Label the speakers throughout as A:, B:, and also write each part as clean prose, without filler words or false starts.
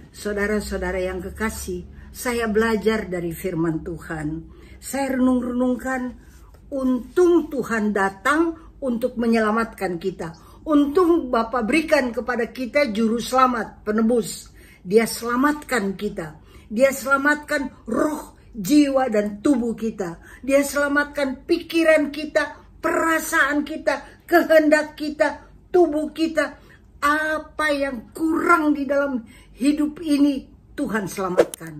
A: Saudara-saudara yang kekasih, saya belajar dari firman Tuhan. Saya renung-renungkan, untung Tuhan datang untuk menyelamatkan kita. Untung Bapa berikan kepada kita juru selamat, penebus. Dia selamatkan kita. Dia selamatkan roh, jiwa, dan tubuh kita. Dia selamatkan pikiran kita, perasaan kita, kehendak kita, tubuh kita. Apa yang kurang di dalam hidup ini Tuhan selamatkan.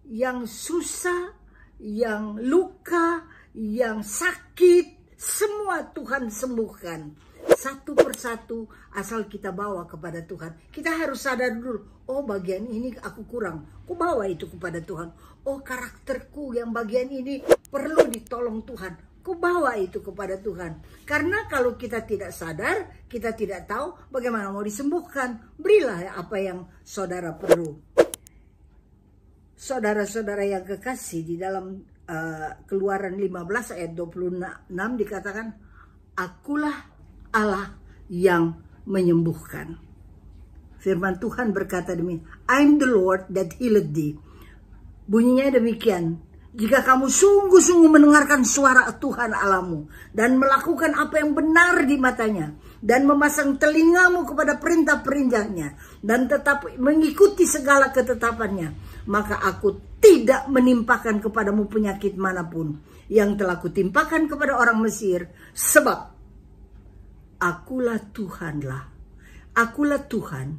A: Yang susah, yang luka, yang sakit, semua Tuhan sembuhkan. Satu persatu asal kita bawa kepada Tuhan. Kita harus sadar dulu, oh bagian ini aku kurang, aku bawa itu kepada Tuhan. Oh karakterku yang bagian ini perlu ditolong Tuhan, aku bawa itu kepada Tuhan. Karena kalau kita tidak sadar, kita tidak tahu bagaimana mau disembuhkan. Berilah apa yang saudara perlu. Saudara-saudara yang kekasih, di dalam Keluaran 15 ayat 26 dikatakan, akulah Allah yang menyembuhkan. Firman Tuhan berkata demikian, I'm the Lord that healed thee. Bunyinya demikian, jika kamu sungguh-sungguh mendengarkan suara Tuhan Allahmu dan melakukan apa yang benar di matanya dan memasang telingamu kepada perintah-perintahnya dan tetap mengikuti segala ketetapannya, maka aku tidak menimpakan kepadamu penyakit manapun yang telah kutimpakan kepada orang Mesir, sebab akulah Tuhan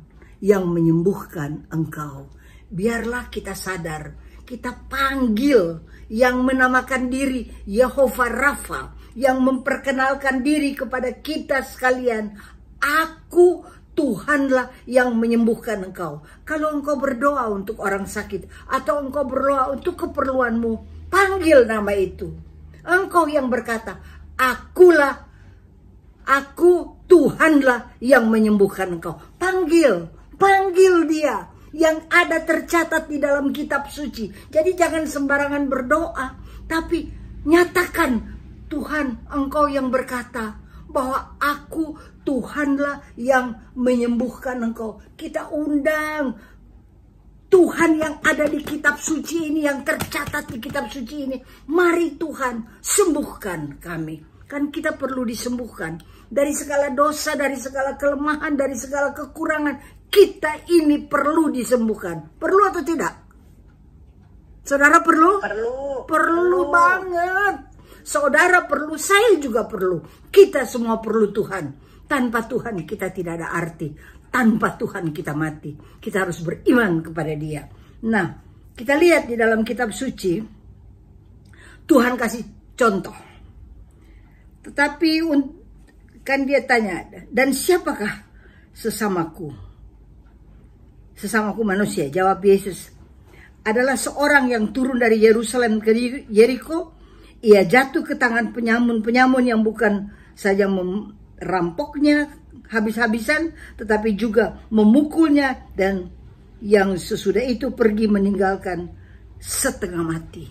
A: yang menyembuhkan engkau. Biarlah kita sadar, kita panggil yang menamakan diri Yehovah Rafa, yang memperkenalkan diri kepada kita sekalian, aku Tuhanlah yang menyembuhkan engkau. Kalau engkau berdoa untuk orang sakit atau engkau berdoa untuk keperluanmu, panggil nama itu. Engkau yang berkata, aku Tuhanlah yang menyembuhkan engkau. Panggil dia yang ada tercatat di dalam kitab suci. Jadi jangan sembarangan berdoa, tapi nyatakan, Tuhan, engkau yang berkata bahwa aku Tuhanlah yang menyembuhkan engkau. Kita undang Tuhan yang ada di kitab suci ini, yang tercatat di kitab suci ini. Mari Tuhan, sembuhkan kami. Kan kita perlu disembuhkan dari segala dosa, dari segala kelemahan, dari segala kekurangan. Kita ini perlu disembuhkan. Perlu atau tidak? Saudara perlu? Perlu banget. Saudara perlu, saya juga perlu. Kita semua perlu Tuhan. Tanpa Tuhan kita tidak ada arti. Tanpa Tuhan kita mati. Kita harus beriman kepada Dia. Nah, kita lihat di dalam kitab suci, Tuhan kasih contoh. Tetapi kan dia tanya, dan siapakah sesamaku? Sesamaku manusia, jawab Yesus. Adalah seorang yang turun dari Yerusalem ke Yeriko. Ia jatuh ke tangan penyamun-penyamun yang bukan saja merampoknya habis-habisan, tetapi juga memukulnya, dan yang sesudah itu pergi meninggalkan setengah mati.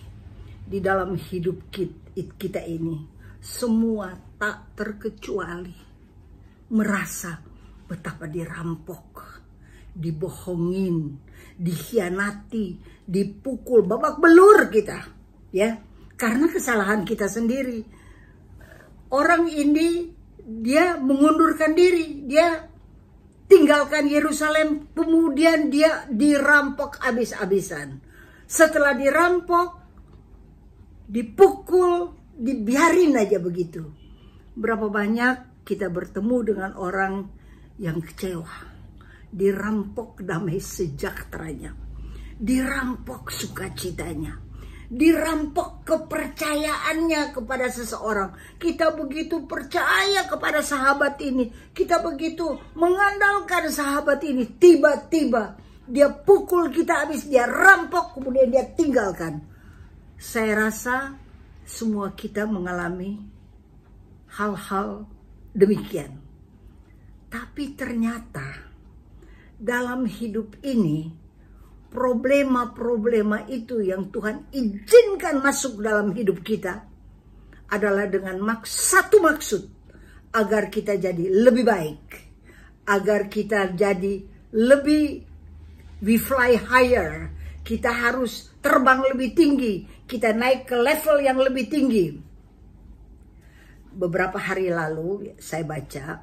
A: Di dalam hidup kita ini, semua tak terkecuali merasa betapa dirampok, dibohongin, dikhianati, dipukul, babak belur kita, ya. Karena kesalahan kita sendiri. Orang ini dia mengundurkan diri, dia tinggalkan Yerusalem, kemudian dia dirampok habis-habisan. Setelah dirampok, dipukul, dibiarin aja begitu. Berapa banyak kita bertemu dengan orang yang kecewa, dirampok damai sejahteranya, dirampok sukacitanya, dirampok kepercayaannya kepada seseorang. Kita begitu percaya kepada sahabat ini, kita begitu mengandalkan sahabat ini, tiba-tiba dia pukul kita habis, dia rampok, kemudian dia tinggalkan. Saya rasa semua kita mengalami hal-hal demikian. Tapi ternyata dalam hidup ini, problema-problema itu yang Tuhan izinkan masuk dalam hidup kita adalah dengan satu maksud, agar kita jadi lebih baik, agar kita jadi lebih We fly higher. Kita harus terbang lebih tinggi. Kita naik ke level yang lebih tinggi. Beberapa hari lalu saya baca,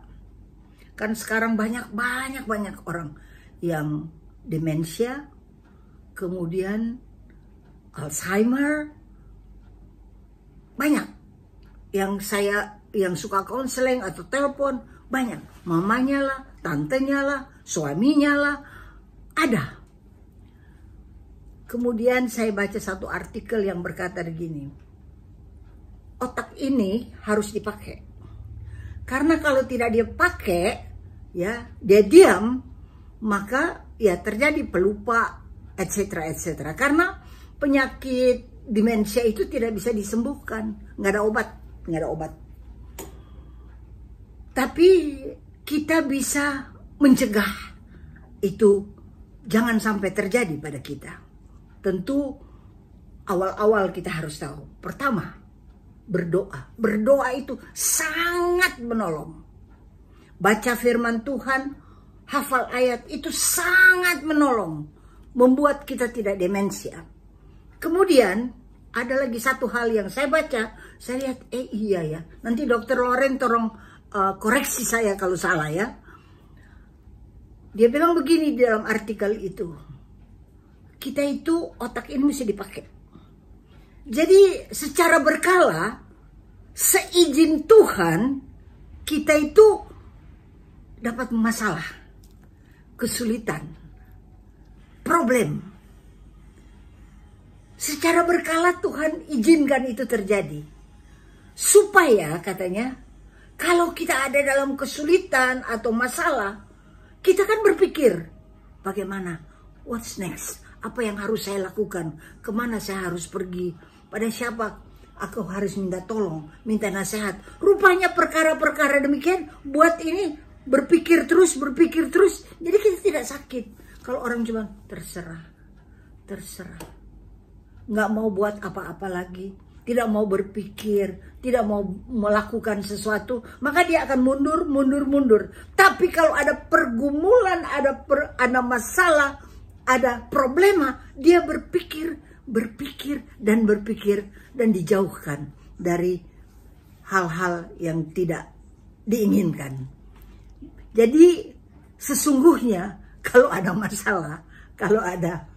A: kan sekarang banyak orang yang demensia, kemudian Alzheimer, banyak. Yang suka konseling atau telepon, banyak. Mamanya lah, tantenya lah, suaminya lah, ada. Kemudian saya baca satu artikel yang berkata begini, otak ini harus dipakai. Karena kalau tidak dia pakai, ya, dia diam, maka ya terjadi pelupa, etc. Karena penyakit demensia itu tidak bisa disembuhkan, nggak ada obat. Tapi kita bisa mencegah itu jangan sampai terjadi pada kita. Tentu awal-awal kita harus tahu. Pertama, berdoa. Berdoa itu sangat menolong. Baca firman Tuhan, hafal ayat itu sangat menolong. Membuat kita tidak demensia. Kemudian ada lagi satu hal yang saya baca, saya lihat, iya ya. Nanti Dr. Loren tolong koreksi saya kalau salah ya. Dia bilang begini di dalam artikel itu, kita itu otak ini mesti dipakai. Jadi secara berkala, seizin Tuhan, kita itu dapat masalah, kesulitan, problem. Secara berkala Tuhan izinkan itu terjadi. Supaya katanya, kalau kita ada dalam kesulitan atau masalah, kita kan berpikir, bagaimana? What's next? Apa yang harus saya lakukan? Kemana saya harus pergi? Pada siapa aku harus minta tolong, minta nasihat? Rupanya perkara-perkara demikian buat ini berpikir terus. Jadi kita tidak sakit. Kalau orang cuma terserah. Nggak mau buat apa-apa lagi, tidak mau berpikir, tidak mau melakukan sesuatu, maka dia akan mundur. Tapi kalau ada pergumulan, ada masalah, ada problema, dia berpikir dan dijauhkan dari hal-hal yang tidak diinginkan. Jadi sesungguhnya kalau ada masalah, kalau ada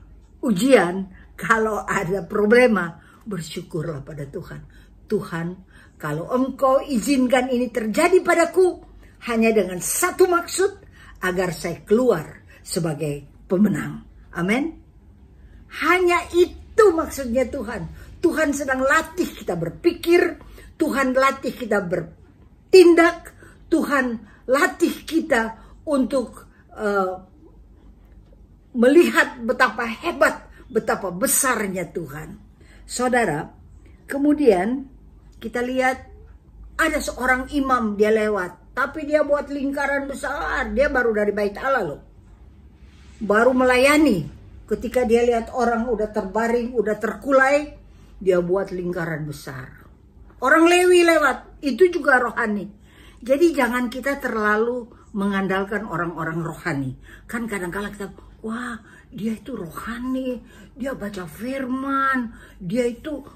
A: ujian, kalau ada problema, bersyukurlah pada Tuhan. Tuhan, kalau Engkau izinkan ini terjadi padaku, hanya dengan satu maksud, agar saya keluar sebagai pemenang. Amin. Hanya itu maksudnya Tuhan. Tuhan sedang latih kita berpikir, Tuhan latih kita bertindak, Tuhan latih kita untuk melihat betapa hebat, betapa besarnya Tuhan. Saudara, kemudian kita lihat ada seorang imam, dia lewat, tapi dia buat lingkaran besar. Dia baru dari bait Allah loh, baru melayani. Ketika dia lihat orang udah terbaring, udah terkulai, dia buat lingkaran besar. Orang Lewi lewat, itu juga rohani. Jadi jangan kita terlalu mengandalkan orang-orang rohani. Kan kadang-kadang kita, wah, dia itu rohani, dia baca firman, dia itu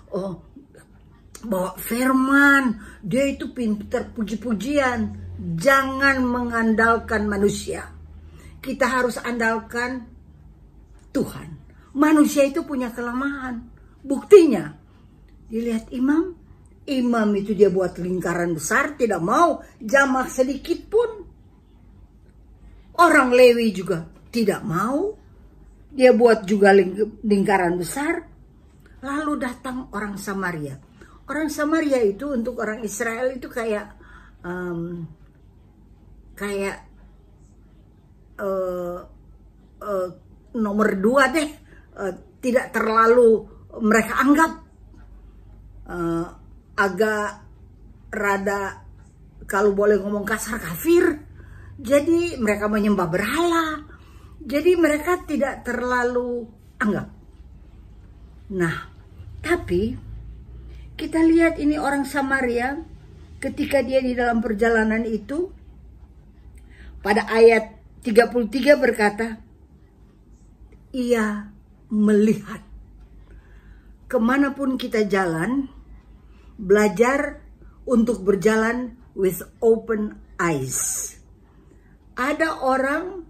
A: bawa firman, dia itu pintar puji-pujian. Jangan mengandalkan manusia. Kita harus andalkan Tuhan. Manusia itu punya kelemahan. Buktinya, dilihat imam itu dia buat lingkaran besar, tidak mau jamak sedikit pun. Orang Lewi juga tidak mau. Dia buat juga lingkaran besar. Lalu datang orang Samaria. Orang Samaria itu untuk orang Israel itu kayak nomor 2 deh. Tidak terlalu mereka anggap agak rada, kalau boleh ngomong kasar, kafir. Jadi mereka menyembah berhala. Jadi mereka tidak terlalu anggap. Nah, tapi kita lihat ini orang Samaria ketika dia di dalam perjalanan itu, pada ayat 33 berkata, ia melihat. Kemanapun kita jalan, belajar untuk berjalan with open eyes. Ada orang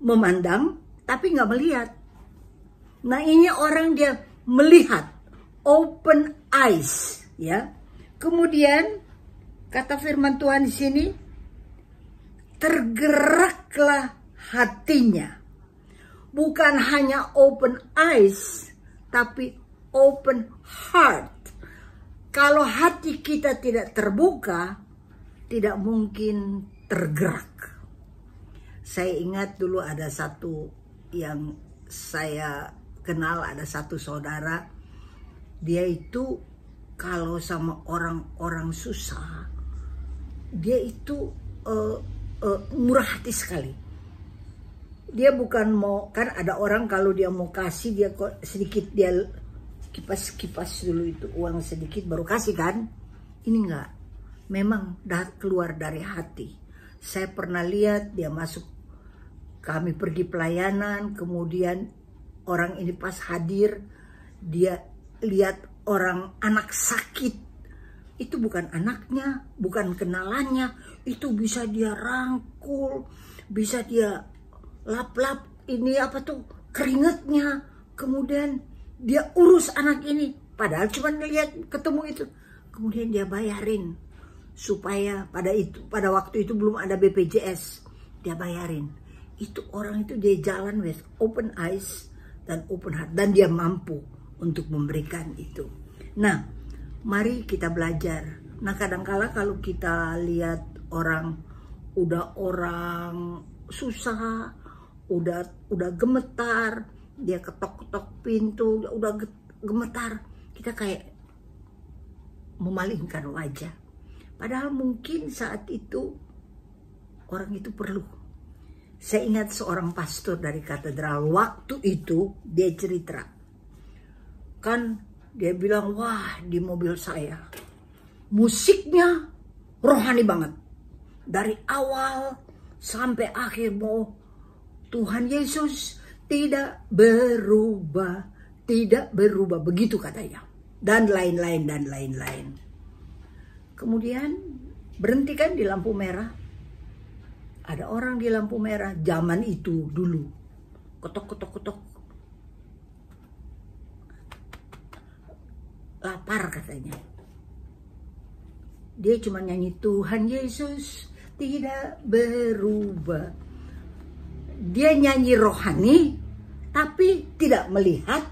A: memandang tapi nggak melihat. Nah, ini orang dia melihat, open eyes, ya. Kemudian kata firman Tuhan di sini, tergeraklah hatinya. Bukan hanya open eyes, tapi open heart. Kalau hati kita tidak terbuka, tidak mungkin tergerak. Saya ingat dulu ada satu yang saya kenal, ada satu saudara. Dia itu kalau sama orang-orang susah, dia itu murah hati sekali. Dia bukan mau, kan ada orang kalau dia mau kasih, dia kok sedikit dia kipas dulu itu uang sedikit baru kasih kan. Ini enggak, memang keluar dari hati. Saya pernah lihat dia masuk, kami pergi pelayanan, kemudian orang ini pas hadir, dia lihat orang anak sakit, itu bukan anaknya, bukan kenalannya, itu bisa dia rangkul, bisa dia lap-lap ini apa tuh keringetnya, kemudian dia urus anak ini, padahal cuma lihat ketemu itu, kemudian dia bayarin supaya pada waktu itu belum ada BPJS, dia bayarin. Itu orang itu dia jalan with open eyes dan open heart, dan dia mampu untuk memberikan itu. Nah, mari kita belajar. Nah, kadangkala kalau kita lihat orang susah, udah gemetar, dia ketok-ketok pintu, udah gemetar, kita kayak memalingkan wajah. Padahal mungkin saat itu orang itu perlu. Saya ingat seorang pastor dari katedral, waktu itu dia cerita, kan dia bilang, wah di mobil saya musiknya rohani banget, dari awal sampai akhir, mau Tuhan Yesus tidak berubah, begitu katanya, dan lain-lain. Kemudian berhentikan di lampu merah. Ada orang di lampu merah zaman itu dulu, ketok. Lapar katanya. Dia cuma nyanyi Tuhan Yesus tidak berubah. Dia nyanyi rohani tapi tidak melihat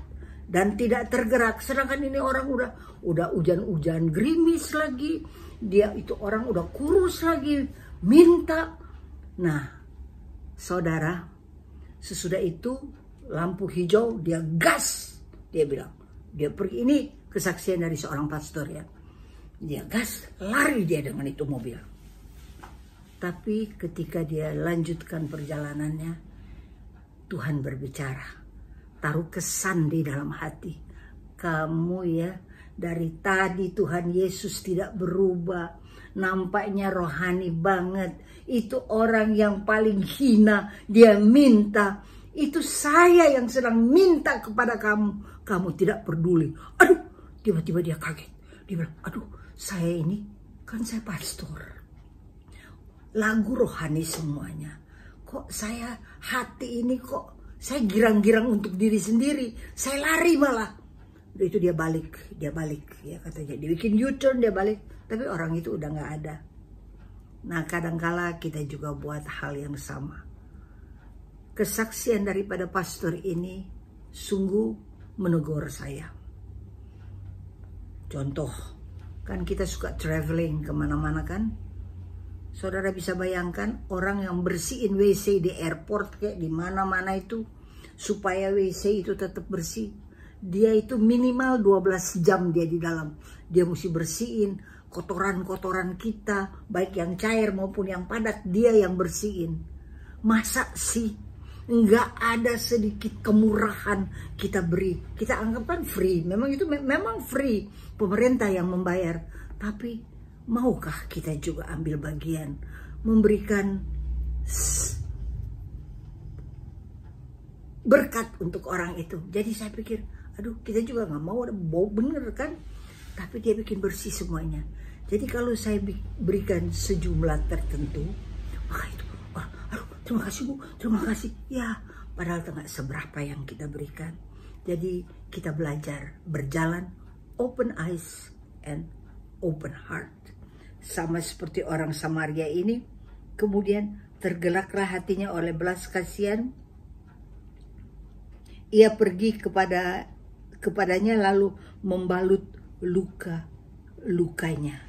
A: dan tidak tergerak. Sedangkan ini orang udah hujan-hujan gerimis lagi. Dia itu orang udah kurus lagi, minta. Nah, saudara, sesudah itu lampu hijau dia gas. Dia bilang, dia pergi, ini kesaksian dari seorang pastor ya. Dia gas, lari dia dengan itu mobil. Tapi ketika dia lanjutkan perjalanannya, Tuhan berbicara, taruh kesan di dalam hati. Kamu ya, dari tadi Tuhan Yesus tidak berubah, nampaknya rohani banget. Itu orang yang paling hina, dia minta. Itu saya yang sedang minta kepada kamu, kamu tidak peduli. Aduh, tiba-tiba dia kaget. Dia bilang, aduh, saya ini kan saya pastor, lagu rohani semuanya. Kok saya hati ini kok saya girang-girang untuk diri sendiri, saya lari malah. Udah itu dia balik ya katanya, dia bikin U-turn, dia balik, tapi orang itu udah nggak ada. Nah, kadangkala kita juga buat hal yang sama. Kesaksian daripada pastor ini sungguh menegur saya. Contoh, kan kita suka traveling kemana-mana kan. Saudara bisa bayangkan orang yang bersihin WC di airport kayak di mana-mana itu, supaya WC itu tetap bersih. Dia itu minimal 12 jam dia di dalam. Dia mesti bersihin kotoran-kotoran kita, baik yang cair maupun yang padat, dia yang bersihin. Masa sih nggak ada sedikit kemurahan kita beri? Kita anggap kan free, memang itu memang free, pemerintah yang membayar. Tapi maukah kita juga ambil bagian, berkat untuk orang itu. Jadi saya pikir, aduh kita juga nggak mau ada bau bener kan. Tapi dia bikin bersih semuanya. Jadi kalau saya berikan sejumlah tertentu, maka itu, aduh terima kasih Bu, terima kasih. Ya, padahal nggak seberapa yang kita berikan. Jadi kita belajar berjalan open eyes and open heart. Sama seperti orang Samaria ini, kemudian tergeraklah hatinya oleh belas kasihan. Ia pergi kepadanya lalu membalut lukanya.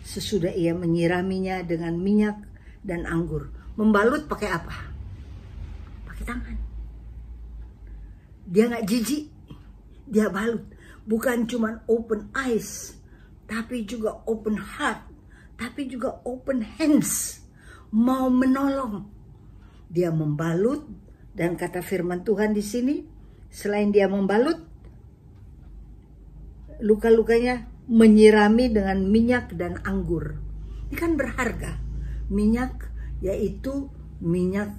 A: Sesudah ia menyiraminya dengan minyak dan anggur. Membalut pakai apa? Pakai tangan. Dia nggak jijik, dia balut. Bukan cuma open eyes, tapi juga open heart, tapi juga open hands. Mau menolong. Dia membalut, dan kata firman Tuhan di sini, selain dia membalut, luka-lukanya menyirami dengan minyak dan anggur. Ini kan berharga. Minyak yaitu minyak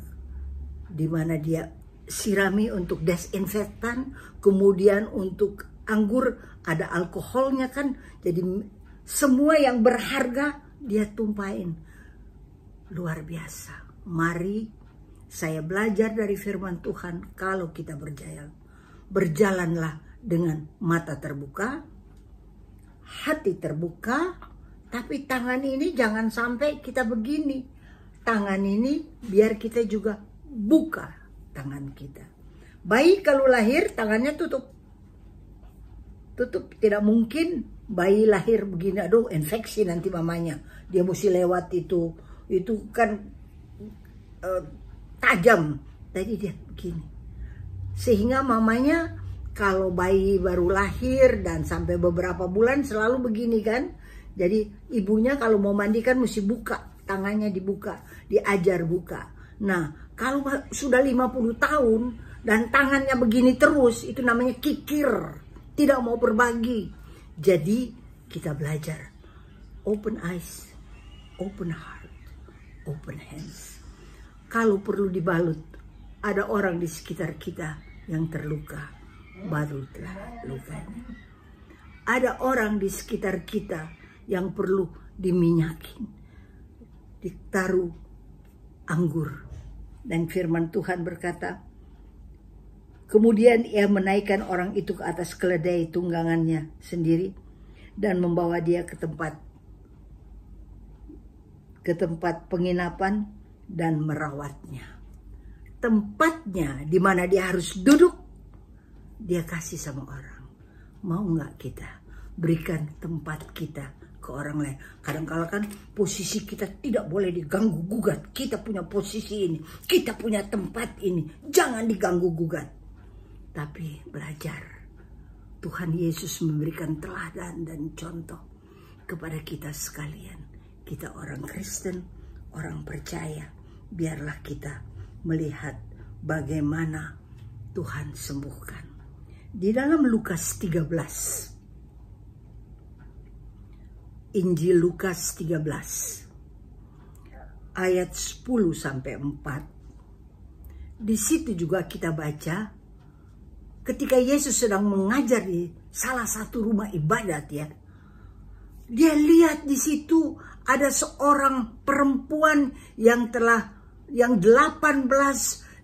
A: di mana dia sirami untuk desinfektan, kemudian untuk anggur ada alkoholnya kan. Jadi semua yang berharga dia tumpahin. Luar biasa. Mari saya belajar dari firman Tuhan kalau kita berjalanlah dengan mata terbuka, hati terbuka, tapi tangan ini jangan sampai kita begini. Tangan ini biar kita juga buka tangan kita. Bayi kalau lahir tangannya tutup. Tidak mungkin bayi lahir begini, aduh infeksi nanti mamanya. Dia mesti lewat itu kan tajam. Tadi dia begini. Sehingga mamanya kalau bayi baru lahir dan sampai beberapa bulan selalu begini kan. Jadi ibunya kalau mau mandikan mesti buka, tangannya dibuka, diajar buka. Nah kalau sudah 50 tahun dan tangannya begini terus, itu namanya kikir, tidak mau berbagi. Jadi kita belajar open eyes, open heart, open hands. Kalau perlu dibalut, ada orang di sekitar kita yang terluka, balutlah lukanya. Ada orang di sekitar kita yang perlu diminyakin, ditaruh anggur. Dan firman Tuhan berkata, kemudian ia menaikkan orang itu ke atas keledai tunggangannya sendiri dan membawa dia ke tempat penginapan dan merawatnya. Tempatnya di mana dia harus duduk, dia kasih sama orang. Mau nggak kita berikan tempat kita ke orang lain? Kadang-kadang kan posisi kita tidak boleh diganggu gugat. Kita punya posisi ini, kita punya tempat ini, jangan diganggu gugat. Tapi belajar, Tuhan Yesus memberikan teladan dan contoh kepada kita sekalian. Kita orang Kristen, orang percaya, biarlah kita melihat bagaimana Tuhan sembuhkan. Di dalam Lukas 13, Injil Lukas 13 ayat 10 sampai 4. Di situ juga kita baca ketika Yesus sedang mengajar di salah satu rumah ibadat ya. Dia lihat di situ ada seorang perempuan yang 18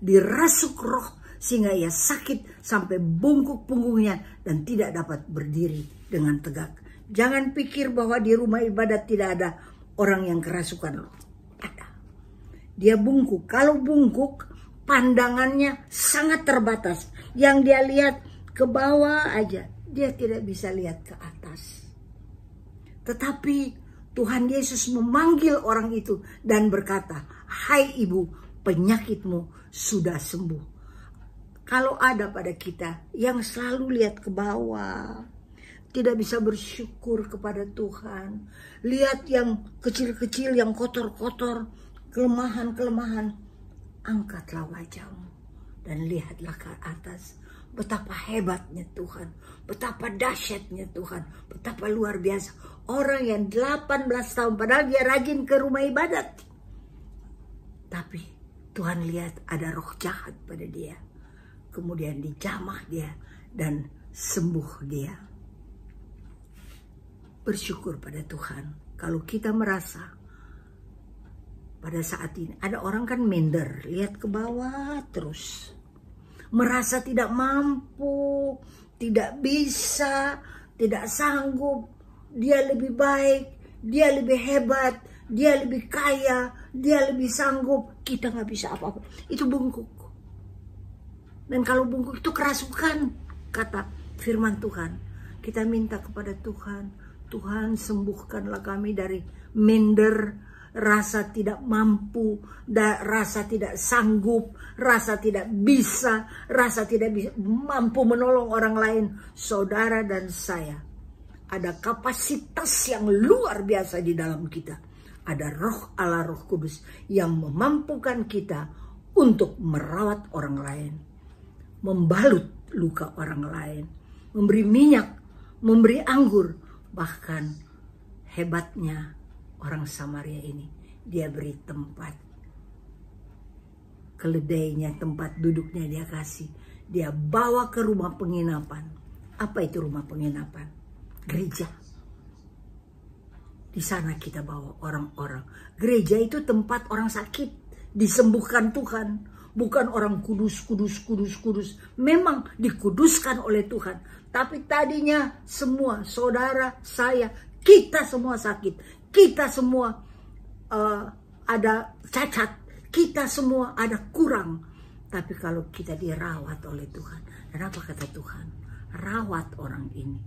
A: dirasuk roh sehingga ia sakit sampai bungkuk punggungnya dan tidak dapat berdiri dengan tegak. Jangan pikir bahwa di rumah ibadat tidak ada orang yang kerasukan. Ada. Dia bungkuk. Kalau bungkuk, pandangannya sangat terbatas. Yang dia lihat ke bawah aja. Dia tidak bisa lihat ke atas. Tetapi Tuhan Yesus memanggil orang itu dan berkata, "Hai ibu, penyakitmu sudah sembuh." Kalau ada pada kita yang selalu lihat ke bawah, tidak bisa bersyukur kepada Tuhan, lihat yang kecil-kecil, yang kotor-kotor, kelemahan-kelemahan, angkatlah wajahmu dan lihatlah ke atas. Betapa hebatnya Tuhan, betapa dahsyatnya Tuhan, betapa luar biasa. Orang yang 18 tahun, padahal dia rajin ke rumah ibadat, tapi Tuhan lihat ada roh jahat pada dia. kemudian dijamah dia dan sembuh dia. Bersyukur pada Tuhan. Kalau kita merasa pada saat ini, ada orang kan minder, lihat ke bawah terus. Merasa tidak mampu, tidak bisa, tidak sanggup. Dia lebih baik, dia lebih hebat, dia lebih kaya, dia lebih sanggup. Kita nggak bisa apa-apa. Itu bungkuk. Dan kalau bungkuk itu kerasukan, kata firman Tuhan. Kita minta kepada Tuhan, Tuhan sembuhkanlah kami dari minder, rasa tidak mampu, rasa tidak sanggup, rasa tidak bisa, mampu menolong orang lain. Saudara dan saya, ada kapasitas yang luar biasa di dalam kita. Ada roh Allah, Roh Kudus yang memampukan kita untuk merawat orang lain, membalut luka orang lain, memberi minyak, memberi anggur. Bahkan hebatnya orang Samaria ini, dia beri tempat keledainya, tempat duduknya dia kasih. Dia bawa ke rumah penginapan. Apa itu rumah penginapan? Gereja. Di sana kita bawa orang-orang. Gereja itu tempat orang sakit disembuhkan Tuhan. Bukan orang kudus. Memang dikuduskan oleh Tuhan. Tapi tadinya semua, saudara, saya, kita semua sakit. Kita semua ada cacat. Kita semua ada kurang. Tapi kalau kita dirawat oleh Tuhan. Dan apa kata Tuhan? Rawat orang ini.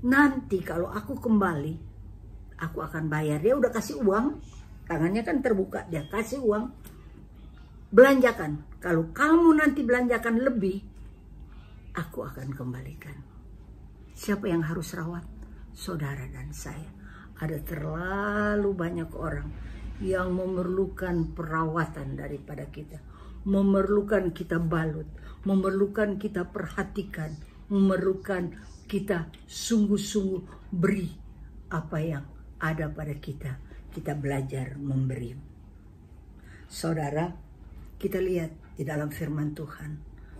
A: Nanti kalau aku kembali, aku akan bayar. Dia udah kasih uang. Tangannya kan terbuka. Dia kasih uang. Belanjakan. Kalau kamu nanti belanjakan lebih, aku akan kembalikan. Siapa yang harus rawat? Saudara dan saya. Ada terlalu banyak orang yang memerlukan perawatan daripada kita. Memerlukan kita balut. Memerlukan kita perhatikan. Memerlukan kita sungguh-sungguh beri apa yang ada pada kita. Kita belajar memberi. Saudara, kita lihat di dalam firman Tuhan,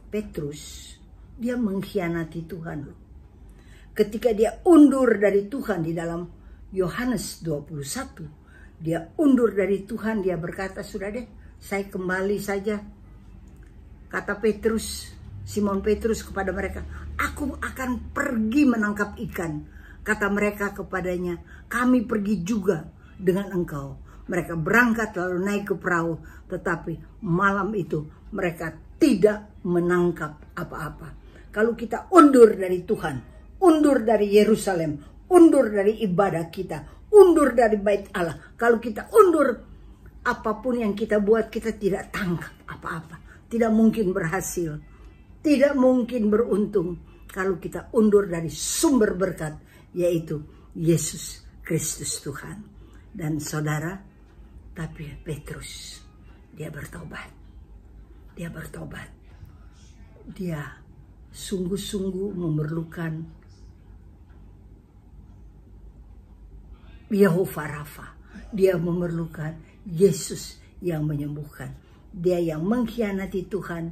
A: Petrus, dia mengkhianati Tuhan. Ketika dia undur dari Tuhan di dalam Yohanes 21, dia undur dari Tuhan, dia berkata, sudah deh, saya kembali saja. Kata Petrus, Simon Petrus kepada mereka, aku akan pergi menangkap ikan. Kata mereka kepadanya, kami pergi juga dengan engkau. Mereka berangkat lalu naik ke perahu, tetapi malam itu mereka tidak menangkap apa-apa. Kalau kita undur dari Tuhan, undur dari Yerusalem, undur dari ibadah kita, undur dari bait Allah. Kalau kita undur, apapun yang kita buat, kita tidak tangkap apa-apa. Tidak mungkin berhasil, tidak mungkin beruntung. Kalau kita undur dari sumber berkat, yaitu Yesus Kristus Tuhan. Dan saudara, tapi Petrus, dia bertobat. Dia bertobat. Dia sungguh-sungguh memerlukan Yehovah Rafa. Dia memerlukan Yesus yang menyembuhkan. Dia yang mengkhianati Tuhan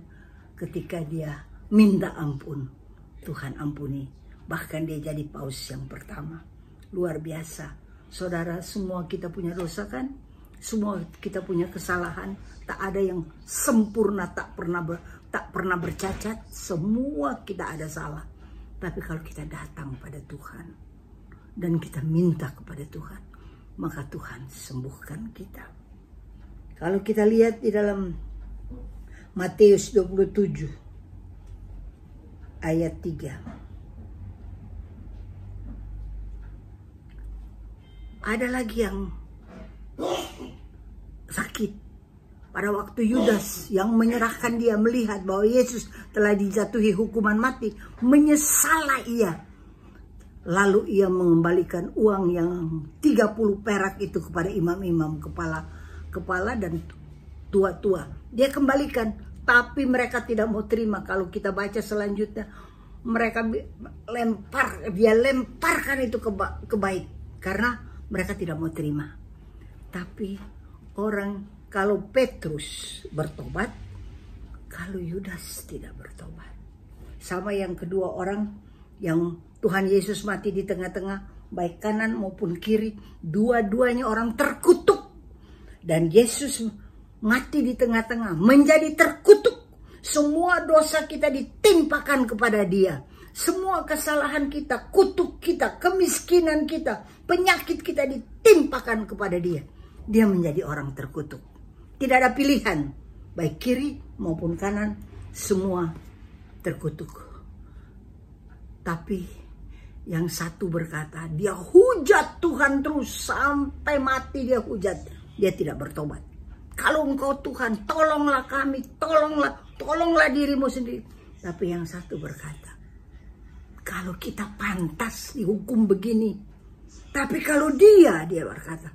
A: ketika dia minta ampun. Tuhan ampuni. Bahkan dia jadi paus yang pertama. Luar biasa. Saudara, semua kita punya dosa kan? Semua kita punya kesalahan. Tak ada yang sempurna, tak pernah bercacat. Semua kita ada salah. Tapi kalau kita datang pada Tuhan dan kita minta kepada Tuhan, maka Tuhan sembuhkan kita. Kalau kita lihat di dalam Matius 27 ayat 3. Ada lagi yang sakit. Pada waktu Yudas yang menyerahkan dia melihat bahwa Yesus telah dijatuhi hukuman mati, menyesallah ia. Lalu ia mengembalikan uang yang 30 perak itu kepada imam-imam, kepala dan tua-tua. Dia kembalikan, tapi mereka tidak mau terima. Kalau kita baca selanjutnya, mereka dia lemparkan itu ke bait karena mereka tidak mau terima. Tapi kalau Petrus bertobat, kalau Yudas tidak bertobat. Sama yang kedua orang yang Tuhan Yesus mati di tengah-tengah, baik kanan maupun kiri, dua-duanya orang terkutuk. Dan Yesus mati di tengah-tengah, menjadi terkutuk. Semua dosa kita ditimpakan kepada Dia. Semua kesalahan kita, kutuk kita, kemiskinan kita, penyakit kita ditimpakan kepada Dia. Dia menjadi orang terkutuk. Tidak ada pilihan, baik kiri maupun kanan, semua terkutuk. Tapi yang satu berkata, dia hujat Tuhan terus sampai mati, dia hujat. Dia tidak bertobat. Kalau Engkau Tuhan, tolonglah kami, tolonglah dirimu sendiri. Tapi yang satu berkata, kalau kita pantas dihukum begini, tapi kalau dia berkata,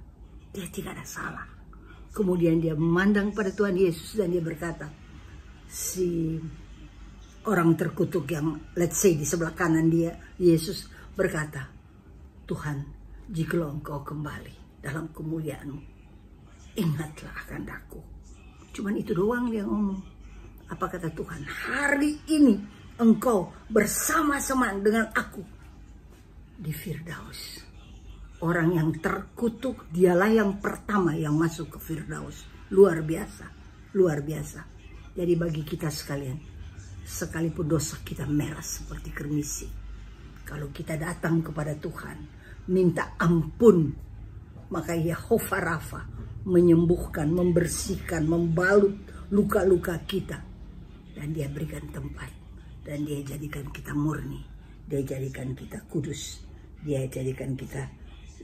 A: dia tidak ada salah. Kemudian dia memandang pada Tuhan Yesus dan dia berkata, si orang terkutuk yang let's say di sebelah kanan dia, Yesus berkata, Tuhan, jikalau Engkau kembali dalam kemuliaan-Mu, ingatlah akan aku. Cuman itu doang dia ngomong. Apa kata Tuhan? Hari ini Engkau bersama-sama dengan aku di Firdaus. Orang yang terkutuk, dialah yang pertama yang masuk ke Firdaus. Luar biasa, luar biasa. Jadi bagi kita sekalian, sekalipun dosa kita merah seperti kermisi, kalau kita datang kepada Tuhan, minta ampun, maka Yehova Rafa menyembuhkan, membersihkan, membalut luka-luka kita. Dan Dia berikan tempat. Dan Dia jadikan kita murni. Dia jadikan kita kudus. Dia jadikan kita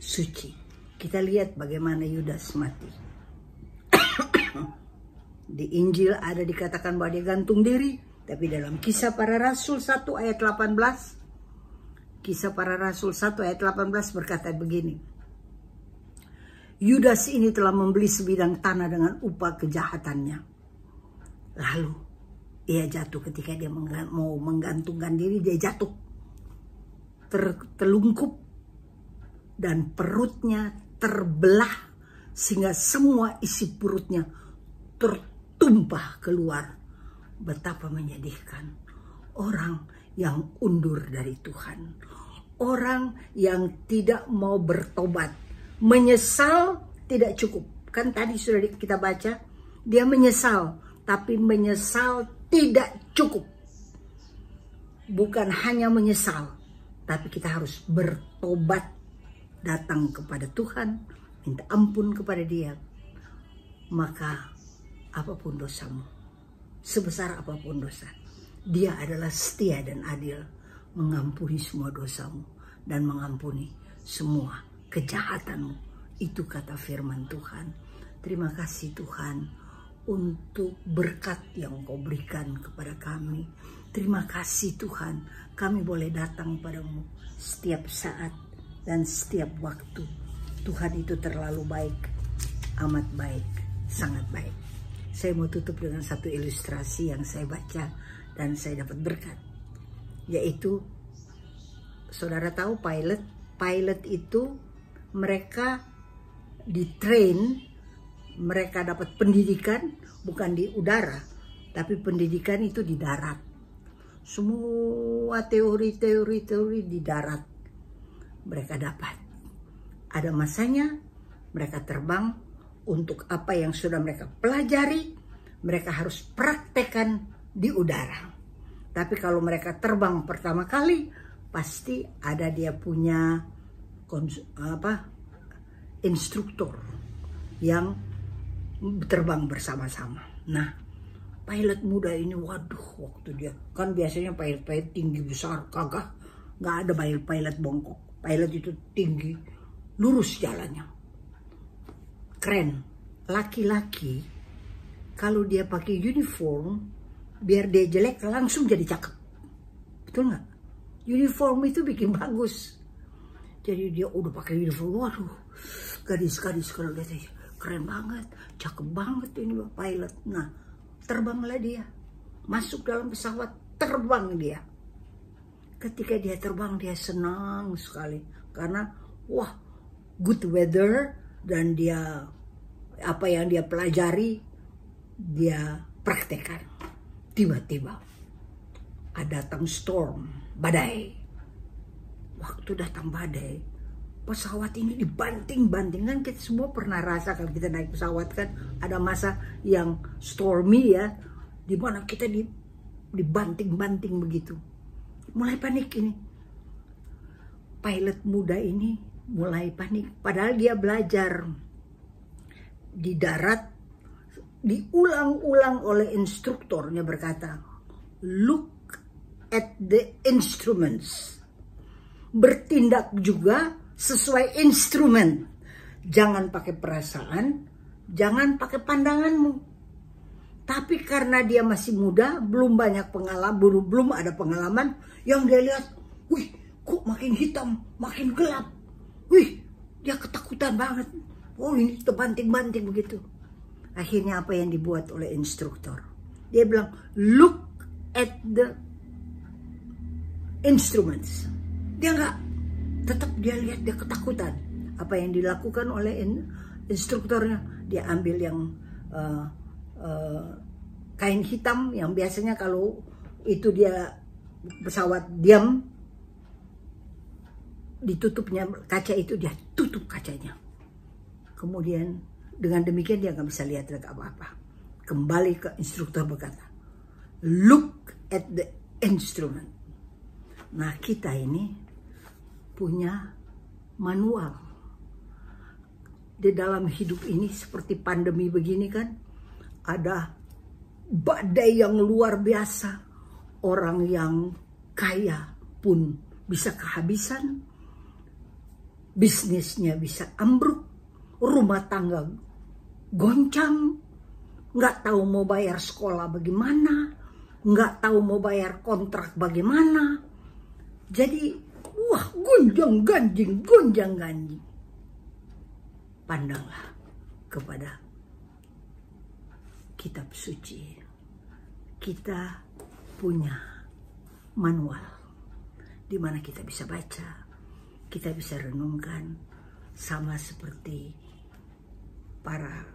A: suci. Kita lihat bagaimana Yudas mati. Di Injil ada dikatakan bahwa dia gantung diri. Tapi dalam Kisah Para Rasul 1 ayat 18. Kisah Para Rasul 1 ayat 18 berkata begini. Yudas ini telah membeli sebidang tanah dengan upah kejahatannya. Lalu ia jatuh ketika dia mau menggantungkan diri, dia jatuh. Terlungkup dan perutnya terbelah sehingga semua isi perutnya tertumpah keluar. Betapa menyedihkan. Orang yang undur dari Tuhan. Orang yang tidak mau bertobat. Menyesal tidak cukup. Kan tadi sudah kita baca. Dia menyesal. Tapi menyesal tidak cukup. Bukan hanya menyesal. Tapi kita harus bertobat. Datang kepada Tuhan. Minta ampun kepada Dia. Maka apapun dosamu. Sebesar apapun dosa. Dia adalah setia dan adil. Mengampuni semua dosamu. Dan mengampuni semua kejahatanmu. Itu kata firman Tuhan. Terima kasih Tuhan untuk berkat yang Engkau berikan kepada kami. Terima kasih Tuhan, kami boleh datang padamu setiap saat dan setiap waktu. Tuhan itu terlalu baik, amat baik, sangat baik. Saya mau tutup dengan satu ilustrasi yang saya baca dan saya dapat berkat. Yaitu, saudara tahu pilot itu mereka ditrain, mereka dapat pendidikan bukan di udara, tapi pendidikan itu di darat. Semua teori di darat mereka dapat. Ada masanya mereka terbang untuk apa yang sudah mereka pelajari, mereka harus praktekkan di udara. Tapi kalau mereka terbang pertama kali, pasti ada dia punya instruktur yang terbang bersama-sama. Nah, pilot muda ini, waduh, waktu dia kan biasanya pilot tinggi besar, kagak, nggak ada pilot bongkok. Pilot itu tinggi, lurus jalannya, keren. Laki-laki kalau dia pakai uniform, biar dia jelek langsung jadi cakep, betul nggak? Uniform itu bikin bagus. Jadi dia udah pakai uniform, waduh, gadis-gadis kalau lihat keren banget, cakep banget ini pilot. Nah, terbanglah dia, masuk dalam pesawat, terbang dia. Ketika dia terbang, dia senang sekali karena wah, good weather, dan dia apa yang dia pelajari dia praktekkan. Tiba-tiba datang storm, badai. Waktu datang badai, pesawat ini dibanting-banting. Kan kita semua pernah rasa kalau kita naik pesawat kan ada masa yang stormy ya, dimana kita dibanting-banting begitu. Mulai panik ini. Pilot muda ini mulai panik. Padahal dia belajar di darat, diulang-ulang oleh instrukturnya berkata, look at the instruments. Bertindak juga sesuai instrumen. Jangan pakai perasaan, jangan pakai pandanganmu. Tapi karena dia masih muda, belum banyak pengalaman, belum ada pengalaman, yang dia lihat, wih, kok makin hitam, makin gelap. Wih, dia ketakutan banget. Oh, ini terbanting-banting begitu. Akhirnya apa yang dibuat oleh instruktur? Dia bilang, look at the instruments. Dia enggak, tetap dia lihat, dia ketakutan. Apa yang dilakukan oleh instrukturnya, dia ambil yang kain hitam yang biasanya kalau itu dia pesawat diam, ditutupnya kaca itu, dia tutup kacanya. Kemudian dengan demikian dia nggak bisa lihat apa-apa. Kembali ke instruktur berkata, look at the instrument. Nah, kita ini punya manual. Di dalam hidup ini seperti pandemi begini kan, ada badai yang luar biasa. Orang yang kaya pun bisa kehabisan, bisnisnya bisa ambruk, rumah tangga goncang, nggak tahu mau bayar sekolah bagaimana, nggak tahu mau bayar kontrak bagaimana. Jadi wah, gonjang ganjing. Pandanglah kepada kitab suci. Kita punya manual di mana kita bisa baca, kita bisa renungkan, sama seperti para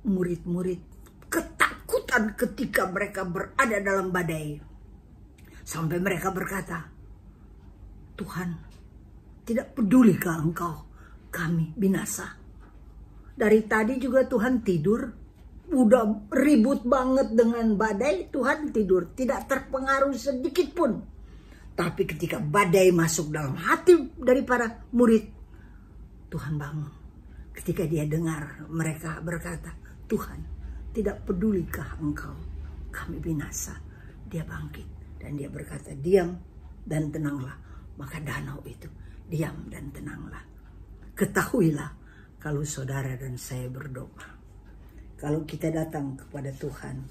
A: murid-murid ketakutan ketika mereka berada dalam badai. Sampai mereka berkata, Tuhan, tidak pedulikah Engkau kami binasa? Dari tadi juga Tuhan tidur, udah ribut banget dengan badai, Tuhan tidur, tidak terpengaruh sedikit pun. Tapi ketika badai masuk dalam hati dari para murid, Tuhan bangun. Ketika dia dengar mereka berkata, Tuhan, tidak pedulikah Engkau kami binasa? Dia bangkit dan dia berkata, diam dan tenanglah. Maka danau itu diam dan tenanglah. Ketahuilah kalau saudara dan saya berdoa, kalau kita datang kepada Tuhan,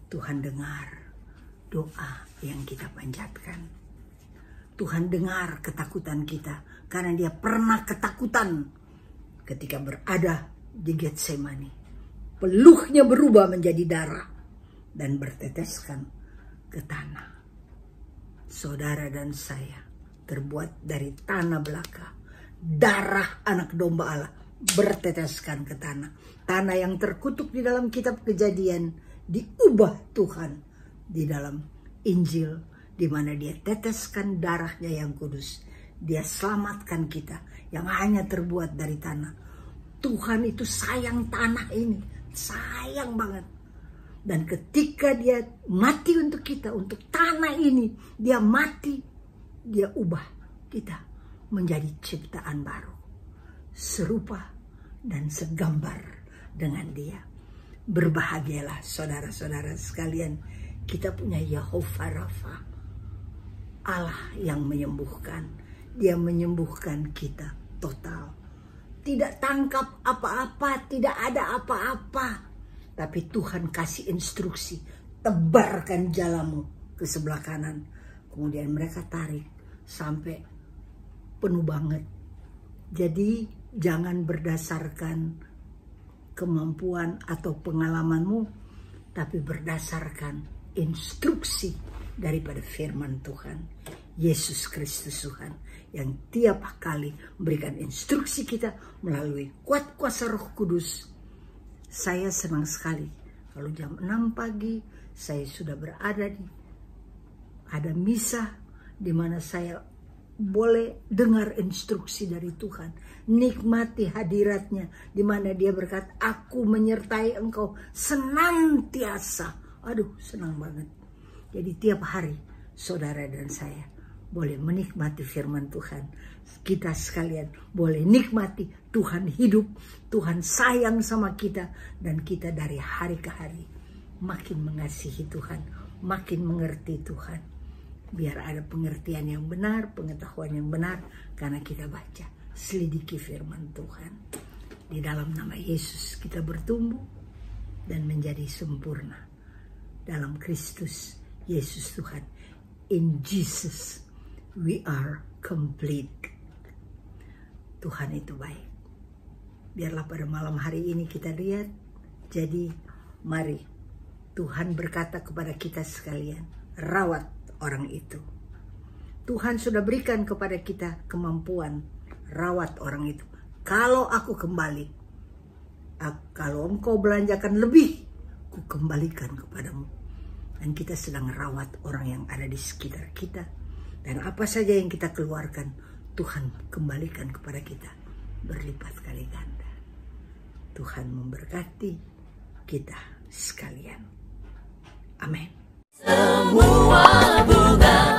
A: Tuhan dengar doa yang kita panjatkan. Tuhan dengar ketakutan kita, karena dia pernah ketakutan ketika berada di Getsemani. Peluhnya berubah menjadi darah dan berteteskan ke tanah. Saudara dan saya terbuat dari tanah belaka. Darah anak domba Allah berteteskan ke tanah. Tanah yang terkutuk di dalam kitab Kejadian diubah Tuhan di dalam Injil, di mana dia teteskan darahnya yang kudus. Dia selamatkan kita yang hanya terbuat dari tanah. Tuhan itu sayang tanah ini, sayang banget. Dan ketika dia mati untuk kita, untuk tanah ini, dia mati, dia ubah kita menjadi ciptaan baru. Serupa dan segambar dengan dia. Berbahagialah saudara-saudara sekalian, kita punya Yehovah Rafa, Allah yang menyembuhkan. Dia menyembuhkan kita total. Tidak tangkap apa-apa, tidak ada apa-apa. Tapi Tuhan kasih instruksi, tebarkan jalamu ke sebelah kanan. Kemudian mereka tarik sampai penuh banget. Jadi jangan berdasarkan kemampuan atau pengalamanmu, tapi berdasarkan instruksi daripada firman Tuhan. Yesus Kristus Tuhan yang tiap kali memberikan instruksi kita melalui kuat kuasa Roh Kudus. Saya senang sekali kalau jam 6 pagi saya sudah berada ada misa di mana saya boleh dengar instruksi dari Tuhan, nikmati hadiratnya, di mana Dia berkata, aku menyertai engkau senantiasa. Aduh, senang banget. Jadi tiap hari saudara dan saya boleh menikmati firman Tuhan. Kita sekalian boleh nikmati Tuhan hidup, Tuhan sayang sama kita, dan kita dari hari ke hari makin mengasihi Tuhan, makin mengerti Tuhan. Biar ada pengertian yang benar, pengetahuan yang benar, karena kita baca, selidiki firman Tuhan. Di dalam nama Yesus kita bertumbuh dan menjadi sempurna dalam Kristus Yesus Tuhan. In Jesus we are complete. Tuhan itu baik. Biarlah pada malam hari ini kita lihat. Jadi mari Tuhan berkata kepada kita sekalian, rawat orang itu. Tuhan sudah berikan kepada kita kemampuan rawat orang itu. Kalau aku kembali, kalau engkau belanjakan lebih, ku kembalikan kepadamu. Dan kita sedang rawat orang yang ada di sekitar kita. Dan apa saja yang kita keluarkan, Tuhan kembalikan kepada kita berlipat kali ganda. Tuhan memberkati kita sekalian. Amin.
B: Semua bunga